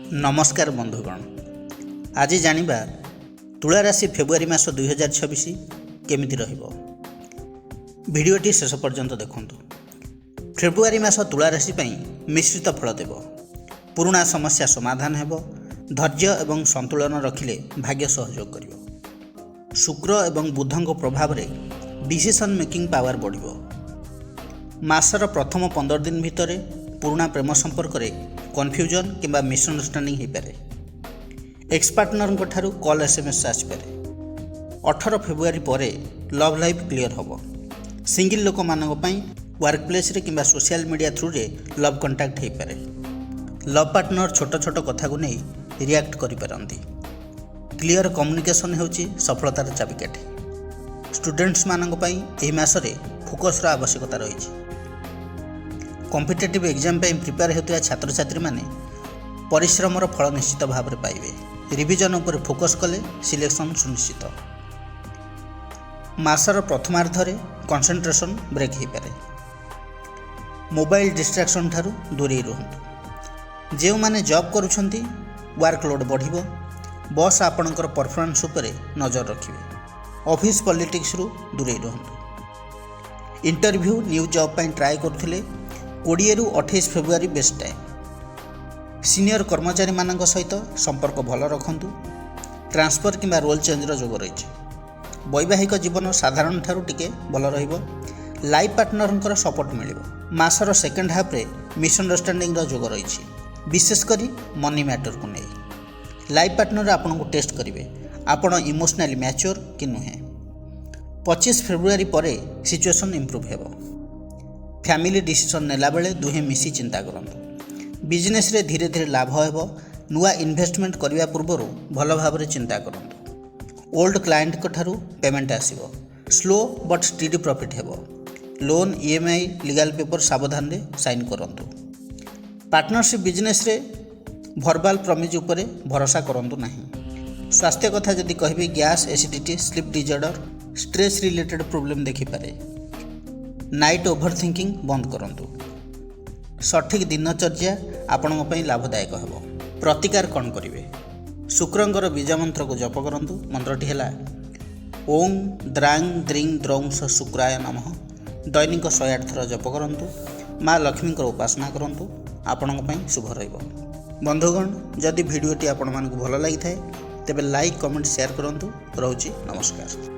नमस्कार बंधुगण, आज जानिबा तुला राशि फेब्रुआरी मास 2026 केमिति रहिबो। भिडियोटी शेष पर्यंत देखंतु। फेब्रुआरी मास तुला राशि पई मिश्रित फल देव। पुराना समस्या समाधान हेबो। धैर्य एवं संतुलन रखिले भाग्य सहयोग करिवो। शुक्र एवं बुधଙ୍କ प्रभाव रे डिसीजन मेकिंग पावर बढ़िबो। मासर प्रथम 15 दिन भितरे पुराना प्रेम संपर्क रे कन्फ्यूजन किंबा मिसअंडरस्टैंडिंग हो पारे। एक्स पार्टनर ठारू कॉल एसएमएस आसपे। 18 फेब्रुआरी पर लव लाइफ क्लियर हम। सिंगल लोक मानक पई वर्क प्लेस रे किंबा सोशल मीडिया थ्रू रे लव कांटेक्ट हो पारे। लव पार्टनर छोट छोट कथा को नहीं रिएक्ट करि पारंती। क्लियर कम्युनिकेशन होची सफलतार चाबिकाठी। स्टूडेंट्स मानक पई एही मास रे फोकस रा आवश्यकता रही। कॉम्पिटिटिव एग्जाम पे प्रिपेयर होता छात्र छात्री माने परिश्रमर फल निश्चित भाव में पाइबे। रिविजन उपर फोकस कले सिलेक्शन सुनिश्चित। मासर प्रथमार्धरे कंसंट्रेशन ब्रेक हो पारे। मोबाइल डिस्ट्रैक्शन ठारू दूरी रुहतु। जो माने जॉब करुछंती वर्कलोड बढ़िबो। बॉस आपणकर परफॉर्मेंस उपरे नजर रखिबे। ऑफिस पॉलिटिक्स रु दूरी रुहतु। इंटरव्यू न्यू जॉब पई ट्राई करथिले 20 रु 28 फेब्रुआरी बेस्ट टाइम। सीनियर कर्मचारी मानक सहित संपर्क भल रखंतु। ट्रांसफर किंबा रोल चेंजर जोग रही। वैवाहिक जीवन साधारण ठारू टिके भल रहिबो। लाइफ पार्टनर सपोर्ट मिलिबो। मासर सेकेंड हाफ रे मिसअंडरस्टैंडिंग जोग रही, विशेषकर मनी मैटर को नहीं। लाइफ पार्टनर आपन को टेस्ट करिवे आपण इमोशनली मैच्योर कि नुहे। 25 फेब्रुआरी पर सिचुएशन इंप्रूव हेबो। फैमिली डिसीजन नेला बेले दुहे मिसी चिंता करंतु। बिजनेस रे धीरे धीरे लाभ हेबो। नुआ इन्वेस्टमेंट करिवा पूर्व भल भाव चिंता करंतु। ओल्ड क्लाएंट को ठारू पेमेंट आसीबो। स्लो बट स्टीडी प्रॉफिट हेबो। लोन ईएमआई लीगल पेपर सावधान रे साइन करंतु। पार्टनरशिप बिजनेस रे वर्बल प्रॉमिस उपरे भरोसा करंतु नहीं। स्वास्थ्य कथा जदि कहबे gas acidity sleep disorder stress related problem देखि पारे। नाइट ओभर थिंकिंग बंद करंतु। सठिक दिनचर्या आपन पई लाभदायक हेबो। प्रतिकार कौन करिवे? शुक्रंकर बीज मंत्र को जप करंतु। मंत्रटी हैला ओम द्रांग द्रिंग द्रौं स शुक्राय नमः। दैनिक 108 थर जप करंतु। माँ लक्ष्मी उपासना करंतु। आपन पई शुभ रहिबो। बंधुगण, जदि भिडियोटी आपण मानकु भल लागि थाए तेबे लाइक कमेंट शेयर करंतु। रहउची नमस्कार।